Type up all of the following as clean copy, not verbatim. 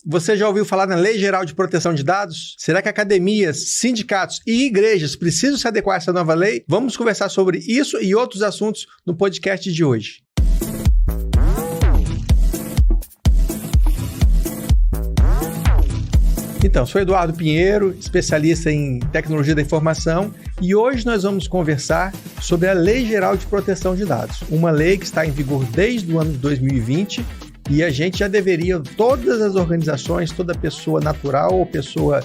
Você já ouviu falar na Lei Geral de Proteção de Dados? Será que academias, sindicatos e igrejas precisam se adequar a essa nova lei? Vamos conversar sobre isso e outros assuntos no podcast de hoje. Então, sou Eduardo Pinheiro, especialista em tecnologia da informação, e hoje nós vamos conversar sobre a Lei Geral de Proteção de Dados, uma lei que está em vigor desde o ano de 2020 e a gente já deveria, todas as organizações, toda pessoa natural ou pessoa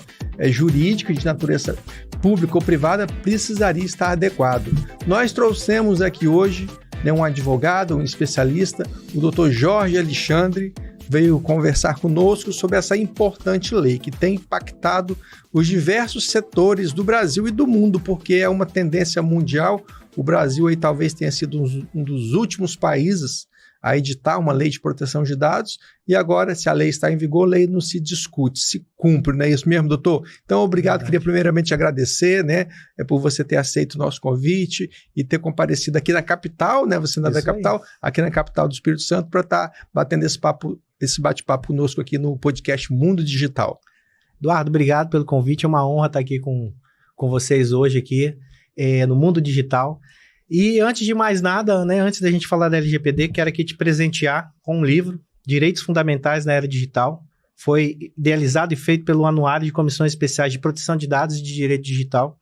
jurídica de natureza pública ou privada precisaria estar adequado. Nós trouxemos aqui hoje um advogado, um especialista, o Dr. Jorge Alexandre, veio conversar conosco sobre essa importante lei que tem impactado os diversos setores do Brasil e do mundo, porque é uma tendência mundial. O Brasil aí talvez tenha sido um dos últimos países a editar uma lei de proteção de dados, e agora, se a lei está em vigor, a lei não se discute, se cumpre, não é isso mesmo, doutor? Então, obrigado, queria primeiramente agradecer, né, por você ter aceito o nosso convite e ter comparecido aqui na capital, né, você não é da capital, aqui na capital do Espírito Santo, para estar batendo esse bate-papo conosco aqui no podcast Mundo Digital. Eduardo, obrigado pelo convite, é uma honra estar aqui com vocês hoje aqui no Mundo Digital. E antes de mais nada, né, antes da gente falar da LGPD, quero aqui te presentear com um livro, Direitos Fundamentais na Era Digital. Foi idealizado e feito pelo Anuário de Comissões Especiais de Proteção de Dados e de Direito Digital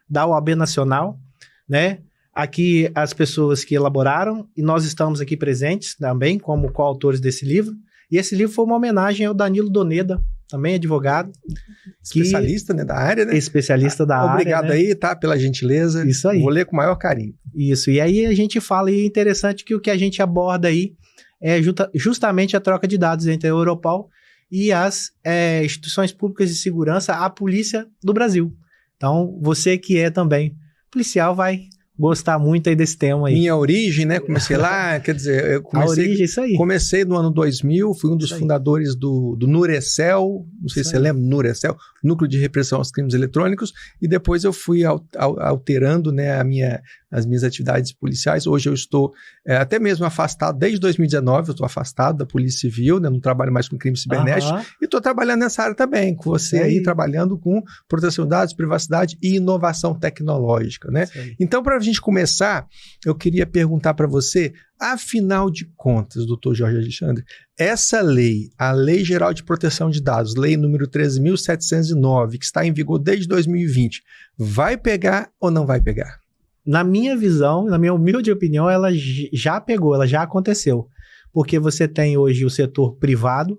da OAB Nacional, né? Aqui as pessoas que elaboraram, e nós estamos aqui presentes também como coautores desse livro. E esse livro foi uma homenagem ao Danilo Doneda, também advogado. Especialista, né, da área, né? Especialista da área. Obrigado, né? Aí, tá? Pela gentileza. Isso aí. Vou ler com o maior carinho. Isso. E aí a gente fala, e é interessante que o que a gente aborda aí é justamente a troca de dados entre a Europol e as instituições públicas de segurança, a polícia do Brasil. Então, você que é também policial vai gostar muito aí desse tema aí. Minha origem, né? Comecei lá, quer dizer, eu comecei... A origem, isso aí. Comecei no ano 2000, fui um dos fundadores do Nurecel, não sei se você lembra, Nurecel, Núcleo de Repressão aos Crimes Eletrônicos, e depois eu fui alterando, né, as minhas atividades policiais. Hoje eu estou até mesmo afastado, desde 2019 eu estou afastado da Polícia Civil, né, não trabalho mais com crime cibernético, e estou trabalhando nessa área também, com você aí, trabalhando com proteção de dados, privacidade e inovação tecnológica, né? Então, para a gente começar, eu queria perguntar para você, afinal de contas, doutor Jorge Alexandre, essa lei, a Lei Geral de Proteção de Dados, lei número 13.709, que está em vigor desde 2020, vai pegar ou não vai pegar? Na minha visão, na minha humilde opinião, ela já pegou, ela já aconteceu. Porque você tem hoje o setor privado,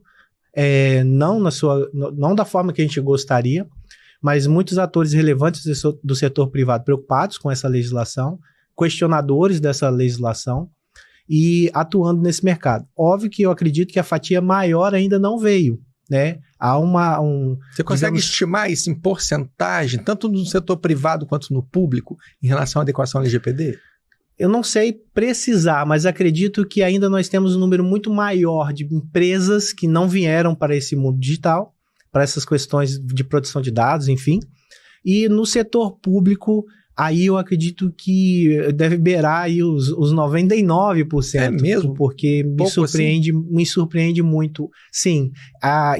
não da forma que a gente gostaria, mas muitos atores relevantes do setor privado preocupados com essa legislação, questionadores dessa legislação e atuando nesse mercado. Óbvio que eu acredito que a fatia maior ainda não veio, né? Há Você consegue estimar isso em porcentagem, tanto no setor privado quanto no público, em relação à adequação à LGPD? Eu não sei precisar, mas acredito que ainda nós temos um número muito maior de empresas que não vieram para esse mundo digital, para essas questões de proteção de dados, enfim. E no setor público, aí eu acredito que deve beirar aí os 99%. É mesmo? Porque me surpreende muito. Sim.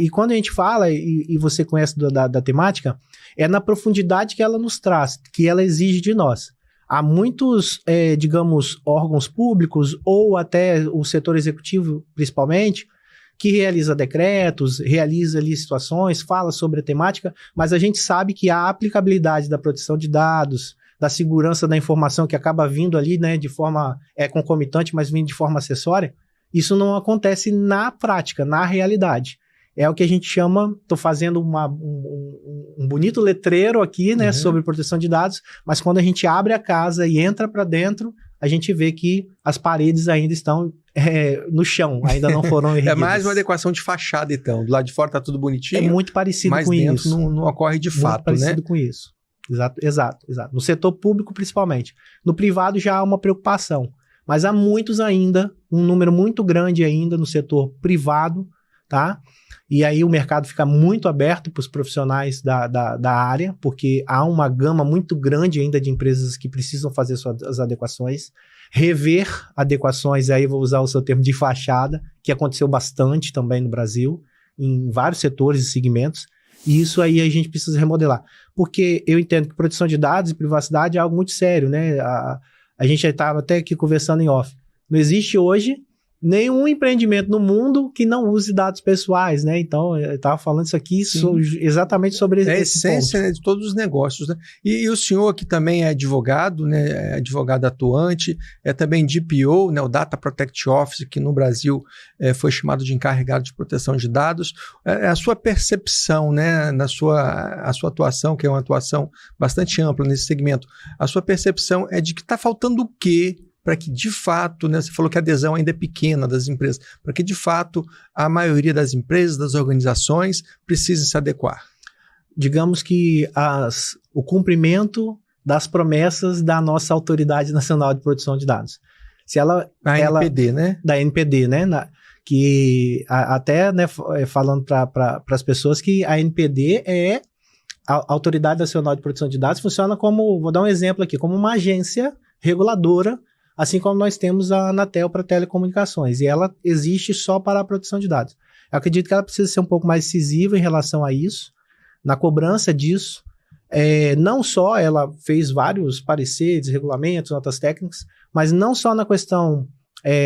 E quando a gente fala, e você conhece da temática, é na profundidade que ela nos traz, que ela exige de nós. Há muitos, digamos, órgãos públicos, ou até o setor executivo, principalmente, que realiza decretos, realiza ali situações, fala sobre a temática, mas a gente sabe que a aplicabilidade da proteção de dados, da segurança da informação que acaba vindo ali, né, de forma concomitante, mas vindo de forma acessória, isso não acontece na prática, na realidade. É o que a gente chama, estou fazendo um bonito letreiro aqui, né, sobre proteção de dados, mas quando a gente abre a casa e entra para dentro, a gente vê que as paredes ainda estão no chão, ainda não foram erguidas. É mais uma adequação de fachada, então. Do lado de fora está tudo bonitinho. É muito parecido com isso. Mas dentro não ocorre de fato, né? Muito parecido com isso. Exato. No setor público, principalmente. No privado já há uma preocupação. Mas há muitos ainda, um número muito grande ainda no setor privado, tá? E aí o mercado fica muito aberto para os profissionais da área, porque há uma gama muito grande ainda de empresas que precisam fazer suas adequações, rever adequações, aí vou usar o seu termo de fachada, que aconteceu bastante também no Brasil. em vários setores e segmentos, e isso aí a gente precisa remodelar. Porque eu entendo que proteção de dados e privacidade é algo muito sério, né? A gente já estava até aqui conversando em off. Não existe hoje nenhum empreendimento no mundo que não use dados pessoais, né? Então, eu estava falando isso aqui exatamente sobre esse ponto. É a essência, né, de todos os negócios, né? E o senhor que também é advogado, né? É advogado atuante, é também DPO, né? O Data Protection Office, que no Brasil foi chamado de encarregado de proteção de dados. A sua percepção, né? A sua atuação, que é uma atuação bastante ampla nesse segmento, a sua percepção é de que está faltando o quê para que, de fato, né, você falou que a adesão ainda é pequena das empresas, para que, de fato, a maioria das empresas, das organizações, precise se adequar? Digamos que o cumprimento das promessas da nossa Autoridade Nacional de Proteção de Dados. Se ela, NPD, né? Da NPD, né? Que até, né, falando para as pessoas que a NPD é a Autoridade Nacional de Proteção de Dados, funciona como, vou dar um exemplo aqui, como uma agência reguladora, assim como nós temos a Anatel para telecomunicações, e ela existe só para a proteção de dados. Eu acredito que ela precisa ser um pouco mais decisiva em relação a isso, na cobrança disso. Não só ela fez vários pareceres, regulamentos, notas técnicas, mas não só na questão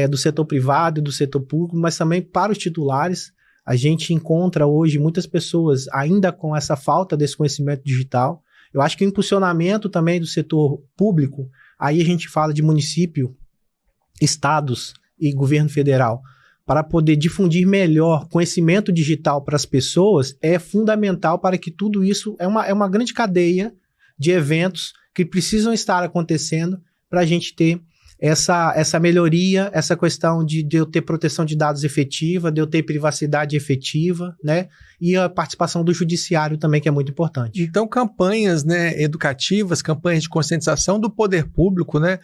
do setor privado e do setor público, mas também para os titulares. A gente encontra hoje muitas pessoas ainda com essa falta desse conhecimento digital. Eu acho que o impulsionamento também do setor público, aí a gente fala de município, estados e governo federal, para poder difundir melhor conhecimento digital para as pessoas, é fundamental para que tudo isso, é uma grande cadeia de eventos que precisam estar acontecendo para a gente ter essa melhoria, essa questão de eu ter proteção de dados efetiva, de eu ter privacidade efetiva, né? E a participação do judiciário também, que é muito importante. Então, campanhas, né, educativas, campanhas de conscientização do poder público, né,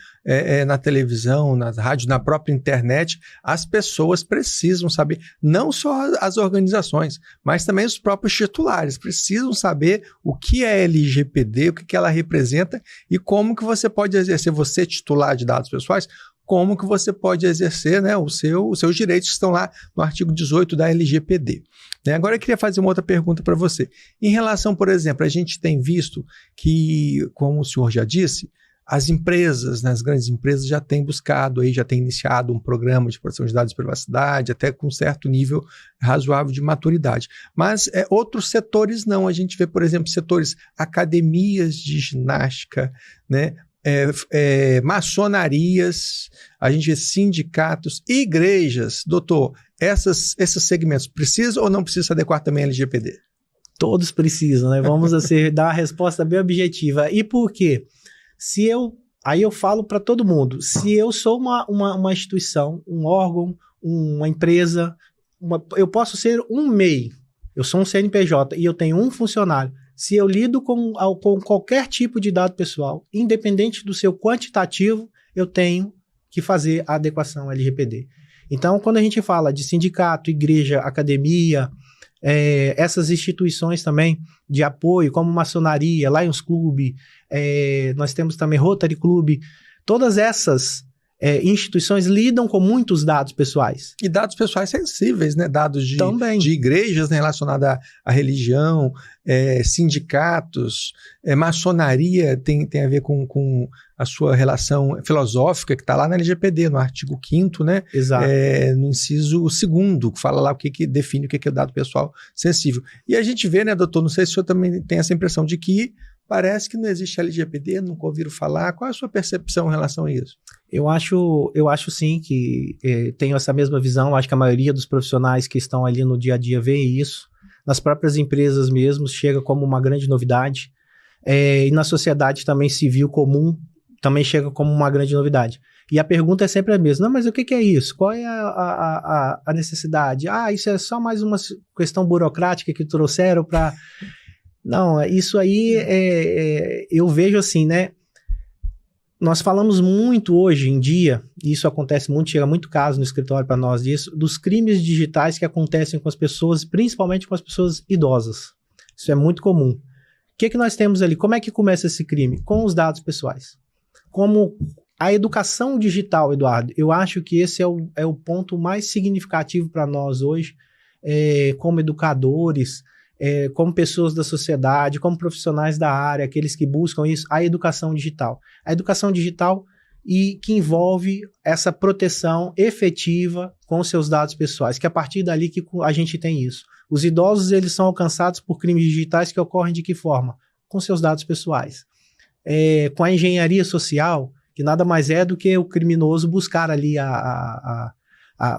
na televisão, na rádio, na própria internet, as pessoas precisam saber, não só as organizações, mas também os próprios titulares, precisam saber o que é LGPD, o que ela representa e como que você pode exercer, você titular de dados pessoais, como que você pode exercer, né, os seus direitos que estão lá no artigo 18 da LGPD. Né? Agora eu queria fazer uma outra pergunta para você. Em relação, por exemplo, a gente tem visto que, como o senhor já disse, as empresas, né, as grandes empresas já têm buscado, já têm iniciado um programa de proteção de dados e privacidade, até com um certo nível razoável de maturidade. Mas outros setores não. A gente vê, por exemplo, setores academias de ginástica, né, maçonarias, a gente vê sindicatos, igrejas. Doutor, esses segmentos precisam ou não precisam se adequar também à LGPD? Todos precisam, né? Vamos dar uma resposta bem objetiva. E por quê? Aí eu falo para todo mundo, se eu sou uma instituição, um órgão, uma empresa, eu posso ser um MEI, eu sou um CNPJ e eu tenho um funcionário. Se eu lido com qualquer tipo de dado pessoal, independente do seu quantitativo, eu tenho que fazer a adequação à LGPD. Então, quando a gente fala de sindicato, igreja, academia, essas instituições também de apoio, como maçonaria, Lions Club, nós temos também Rotary Club, todas essas instituições lidam com muitos dados pessoais. E dados pessoais sensíveis, né? Dados de igrejas, né, relacionados à religião, sindicatos, maçonaria tem a ver com a sua relação filosófica, que está lá na LGPD, no artigo 5º, né? Exato. No inciso 2º, que fala lá o que define o que é o dado pessoal sensível. E a gente vê, né, doutor, não sei se o senhor também tem essa impressão de que parece que não existe LGPD, nunca ouviram falar. Qual é a sua percepção em relação a isso? Eu acho sim que tenho essa mesma visão. Acho que a maioria dos profissionais que estão ali no dia a dia vê isso. Nas próprias empresas mesmo, chega como uma grande novidade. E na sociedade também civil comum, também chega como uma grande novidade. E a pergunta é sempre a mesma. Não, mas o que é isso? Qual é a necessidade? Isso é só mais uma questão burocrática que trouxeram para... Não, isso aí eu vejo assim, né? Nós falamos muito hoje em dia, e isso acontece muito, chega muito caso no escritório para nós disso, dos crimes digitais que acontecem com as pessoas, principalmente com as pessoas idosas. Isso é muito comum. O que nós temos ali? Como é que começa esse crime? Com os dados pessoais. Como a educação digital, Eduardo, eu acho que esse é o ponto mais significativo para nós hoje, como educadores, como pessoas da sociedade, como profissionais da área, aqueles que buscam isso, a educação digital. A educação digital que envolve essa proteção efetiva com os seus dados pessoais, que é a partir dali que a gente tem isso. Os idosos, eles são alcançados por crimes digitais que ocorrem de que forma? Com seus dados pessoais. Com a engenharia social, que nada mais é do que o criminoso buscar ali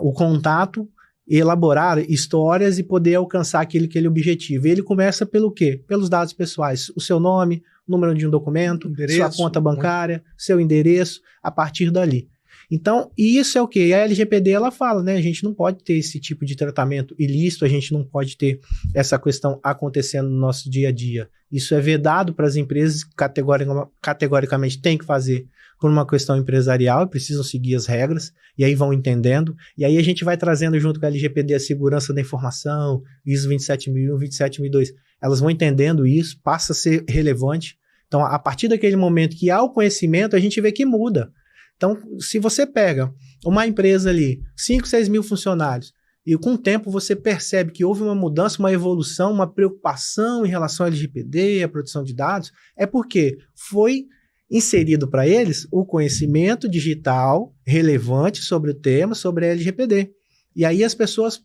o contato, elaborar histórias e poder alcançar aquele objetivo. E ele começa pelo quê? Pelos dados pessoais. O seu nome, número de um documento, sua conta bancária, seu endereço, a partir dali. Então, isso é o quê? A LGPD, ela fala, né? A gente não pode ter esse tipo de tratamento ilícito, a gente não pode ter essa questão acontecendo no nosso dia a dia. Isso é vedado para as empresas, categoricamente tem que fazer por uma questão empresarial, precisam seguir as regras, e aí vão entendendo, e aí a gente vai trazendo junto com a LGPD a segurança da informação, ISO 27001, 27002, elas vão entendendo isso, passa a ser relevante. Então, a partir daquele momento que há o conhecimento, a gente vê que muda. Então, se você pega uma empresa ali, 5, 6 mil funcionários, e com o tempo você percebe que houve uma mudança, uma evolução, uma preocupação em relação ao LGPD, a proteção de dados, é porque foi inserido para eles o conhecimento digital relevante sobre o tema, sobre a LGPD. E aí as pessoas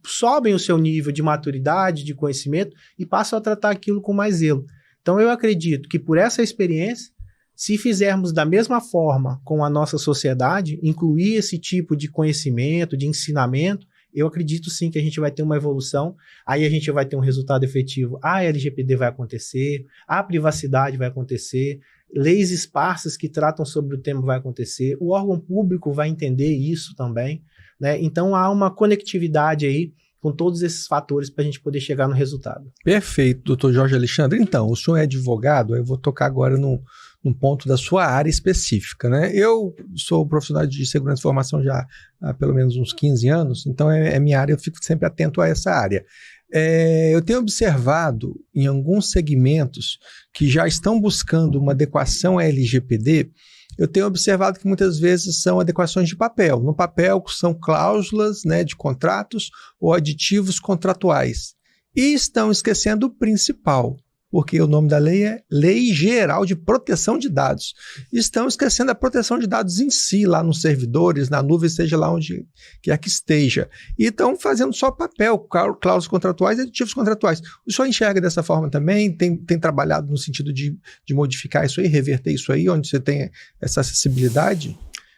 sobem o seu nível de maturidade, de conhecimento e passam a tratar aquilo com mais zelo. Então eu acredito que por essa experiência, se fizermos da mesma forma com a nossa sociedade, incluir esse tipo de conhecimento, de ensinamento, eu acredito sim que a gente vai ter uma evolução, aí a gente vai ter um resultado efetivo. A LGPD vai acontecer, a privacidade vai acontecer, leis esparsas que tratam sobre o tema vai acontecer, o órgão público vai entender isso também, né? Então há uma conectividade aí com todos esses fatores para a gente poder chegar no resultado. Perfeito, doutor Jorge Alexandre. Então, o senhor é advogado, eu vou tocar agora num ponto da sua área específica, né? Eu sou profissional de segurança de informação já há pelo menos uns 15 anos, então é minha área, eu fico sempre atento a essa área. Eu tenho observado em alguns segmentos que já estão buscando uma adequação à LGPD, eu tenho observado que muitas vezes são adequações de papel. No papel são cláusulas, né, de contratos ou aditivos contratuais. E estão esquecendo o principal, porque o nome da lei é Lei Geral de Proteção de Dados. Estão esquecendo a proteção de dados em si, lá nos servidores, na nuvem, seja lá onde quer que esteja. E estão fazendo só papel, cláusulas contratuais e aditivos contratuais. O senhor enxerga dessa forma também? Tem trabalhado no sentido de modificar isso aí, reverter isso aí, onde você tem essa acessibilidade?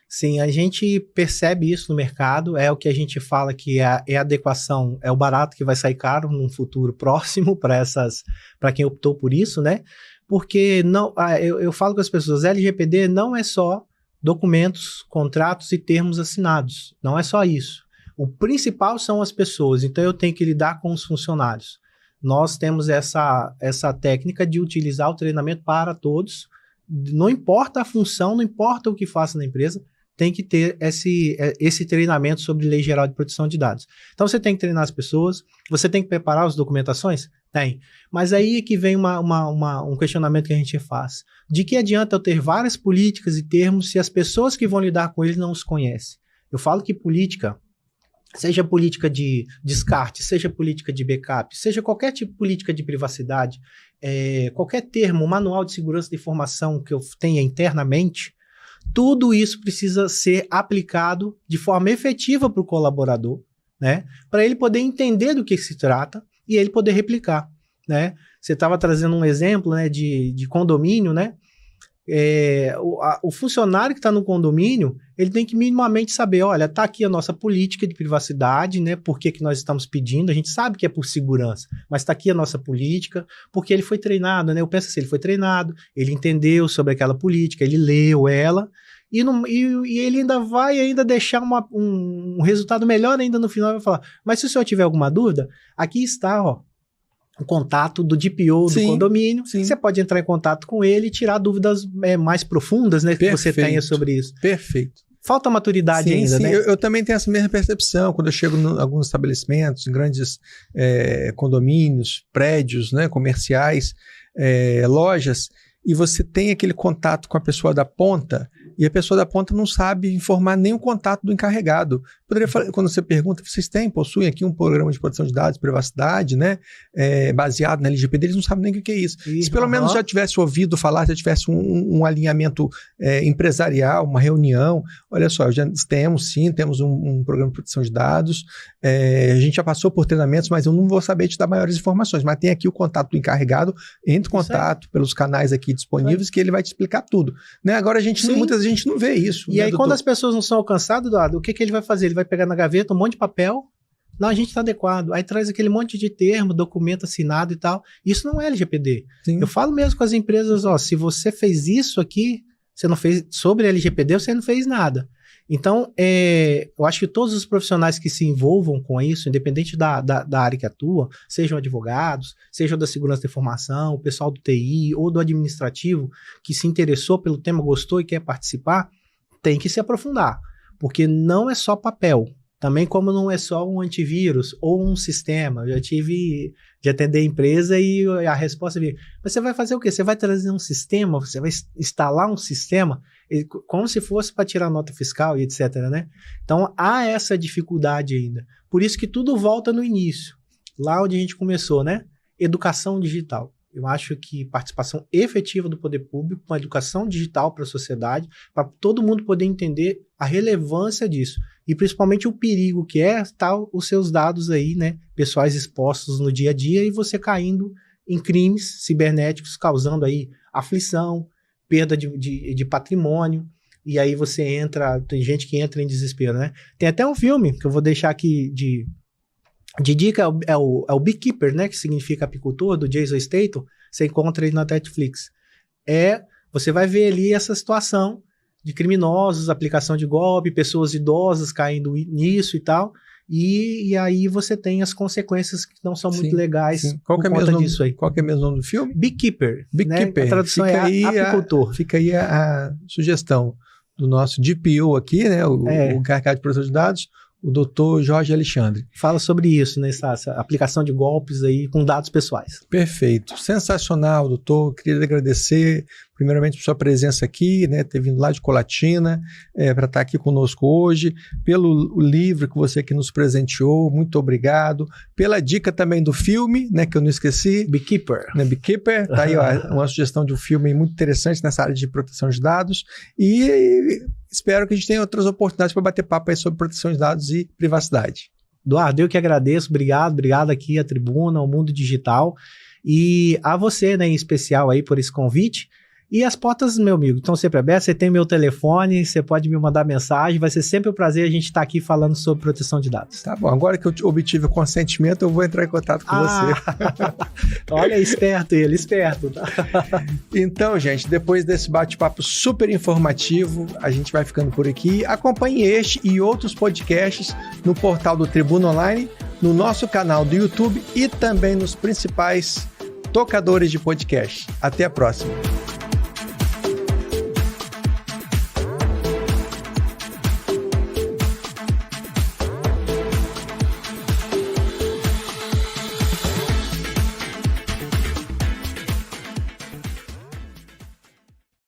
Sim, a gente percebe isso no mercado, é o que a gente fala que é a adequação, é o barato que vai sair caro num futuro próximo para quem optou por isso, né? Porque não, eu falo com as pessoas, LGPD não é só documentos, contratos e termos assinados, não é só isso. O principal são as pessoas, então eu tenho que lidar com os funcionários. Nós temos essa técnica de utilizar o treinamento para todos, não importa a função, não importa o que faça na empresa, tem que ter esse treinamento sobre Lei Geral de Proteção de Dados. Então, você tem que treinar as pessoas, você tem que preparar as documentações? Tem. Mas aí é que vem um questionamento que a gente faz. De que adianta eu ter várias políticas e termos se as pessoas que vão lidar com eles não os conhecem? Eu falo que política, seja política de descarte, seja política de backup, seja qualquer tipo de política de privacidade, qualquer termo, manual de segurança da informação que eu tenha internamente, tudo isso precisa ser aplicado de forma efetiva para o colaborador, né? Para ele poder entender do que se trata e ele poder replicar, né? Você estava trazendo um exemplo, né, de condomínio, né? O funcionário que está no condomínio, ele tem que minimamente saber, olha, está aqui a nossa política de privacidade, né? Por que nós estamos pedindo? A gente sabe que é por segurança, mas está aqui a nossa política, porque ele foi treinado, né? Eu penso assim, ele foi treinado, ele entendeu sobre aquela política, ele leu ela, e ele ainda vai deixar um resultado melhor ainda no final, vai falar, mas se o senhor tiver alguma dúvida, aqui está, ó, o contato do DPO do condomínio, sim. Você pode entrar em contato com ele e tirar dúvidas mais profundas, né, que você tenha sobre isso. Perfeito. Falta maturidade ainda, né? Eu também tenho essa mesma percepção quando eu chego em alguns estabelecimentos, em grandes condomínios, prédios, né, comerciais, lojas, e você tem aquele contato com a pessoa da ponta, E a pessoa da ponta não sabe informar nem o contato do encarregado. Poderia falar, quando você pergunta, vocês possuem aqui um programa de proteção de dados, privacidade, né? Baseado na LGPD, eles não sabem nem o que é isso. Se pelo menos já tivesse ouvido falar, já tivesse um alinhamento empresarial, uma reunião, olha só, já temos um programa de proteção de dados, a gente já passou por treinamentos, mas eu não vou saber te dar maiores informações, mas tem aqui o contato do encarregado, entre em contato pelos canais aqui disponíveis, que ele vai te explicar tudo. Né? Agora, muitas vezes a gente não vê isso. E aí, quando as pessoas não são alcançadas, Eduardo, o que ele vai fazer? Ele vai pegar na gaveta um monte de papel, não, a gente está adequado. Aí traz aquele monte de termo, documento assinado e tal. Isso não é LGPD. Sim. Eu falo mesmo com as empresas, se você fez isso aqui, você não fez sobre LGPD, você não fez nada. Então, eu acho que todos os profissionais que se envolvam com isso, independente da área que atua, sejam advogados, sejam da segurança da informação, o pessoal do TI ou do administrativo, que se interessou pelo tema, gostou e quer participar, tem que se aprofundar, porque não é só papel. Também como não é só um antivírus ou um sistema. Eu já tive de atender a empresa e a resposta veio, mas você vai fazer o quê? Você vai trazer um sistema? Você vai instalar um sistema? Como se fosse para tirar nota fiscal e etc, né? Então, há essa dificuldade ainda. Por isso que tudo volta no início. Lá onde a gente começou, né? Educação digital. Eu acho que participação efetiva do poder público, uma educação digital para a sociedade, para todo mundo poder entender a relevância disso. E principalmente o perigo que estar os seus dados aí, né, pessoais expostos no dia a dia e você caindo em crimes cibernéticos, causando aí aflição, perda de patrimônio, e aí tem gente que entra em desespero, né? Tem até um filme que eu vou deixar aqui de dica, é o Beekeeper, né, que significa apicultor, do Jason Statham, você encontra ele na Netflix. Você vai ver ali essa situação de criminosos, aplicação de golpe, pessoas idosas caindo nisso e tal, e aí você tem as consequências que não são muito legais por conta disso aí. Qual que é mesmo o nome do filme? Beekeeper. Né? A tradução apicultor. Fica aí a sugestão do nosso DPO aqui, né, o encarregado de proteção de dados, o doutor Jorge Alexandre. Fala sobre isso, né, essa aplicação de golpes aí com dados pessoais. Perfeito. Sensacional, doutor. Queria agradecer, primeiramente, por sua presença aqui, né, ter vindo lá de Colatina, para estar aqui conosco hoje, pelo livro que você aqui nos presenteou, muito obrigado. Pela dica também do filme, né, que eu não esqueci. Beekeeper. Né, Beekeeper. Tá aí, ó, uma sugestão de um filme muito interessante nessa área de proteção de dados. E espero que a gente tenha outras oportunidades para bater papo aí sobre proteção de dados e privacidade. Eduardo, eu que agradeço, obrigado aqui à Tribuna, ao Mundo Digital, e a você, né, em especial aí por esse convite. E as portas, meu amigo, estão sempre abertas, você tem meu telefone, você pode me mandar mensagem, vai ser sempre um prazer a gente estar aqui falando sobre proteção de dados. Tá bom, agora que eu obtive o consentimento, eu vou entrar em contato com você. Olha, esperto. Então, gente, depois desse bate-papo super informativo, a gente vai ficando por aqui. Acompanhe este e outros podcasts no portal do Tribuna Online, no nosso canal do YouTube e também nos principais tocadores de podcast. Até a próxima.